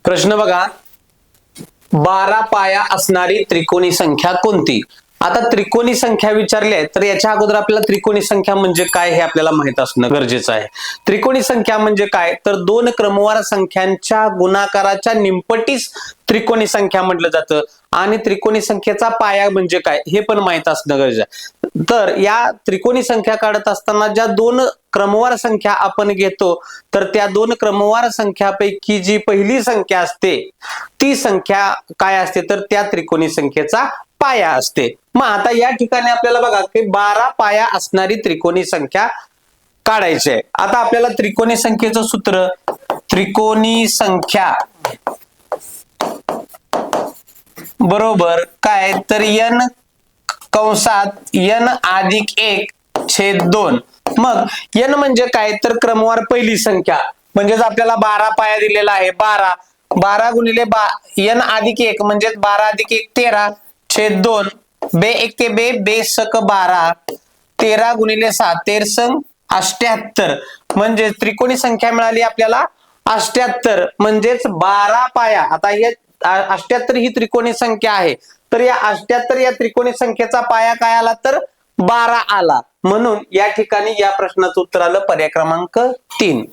प्रश्न बघा, 12 पाया असणारी त्रिकोणी संख्या कोणती? आता त्रिकोणी संख्या विचारली आहे तर याच्या अगोदर आपल्याला त्रिकोणी संख्या म्हणजे काय हे आपल्याला माहित असणं गरजेचं आहे. त्रिकोणी संख्या म्हणजे काय तर दोन क्रमवार संख्यांच्या गुणाकाराच्या निमपटीस त्रिकोणी संख्या म्हटलं जातं. आणि त्रिकोणी संख्येचा पाया म्हणजे काय हे पण माहित असणं गरजेचं आहे. तर या त्रिकोणी संख्या काढत असताना ज्या दोन क्रमवार संख्या आपण घेतो तर त्या दोन क्रमवार संख्यापैकी जी पहिली संख्या असते ती संख्या काय असते तर त्या त्रिकोणी संख्येचा पाया असते. मग आता या ठिकाणी आपल्याला बघा की 12 पाया असणारी त्रिकोणी संख्या काढायची आहे. आता आपल्याला त्रिकोणी संख्येचं सूत्र, त्रिकोणी संख्या बरोबर काय तर n कंसात n अधिक 1 छेद 2. मग n म्हणजे काय तर क्रमवार पहिली संख्या म्हणजेच आपल्याला 12 पाया दिलेला आहे. 12 गुणिले n अधिक 1 म्हणजे 12 अधिक 1 13 छेद 2. बे 1 ते बे, बे सक 12, 13 गुणिले 6 13 78 म्हणजे त्रिकोणी संख्या मिळाली आपल्याला 78 म्हणजेच 12 पाया. आता हे 78 ही त्रिकोणी संख्या आहे तर या 78 या त्रिकोणी संख्येचा पाया काय आला तर 12 आला. म्हणून या ठिकाणी या प्रश्नाचं उत्तर आलं पर्याय क्रमांक 3.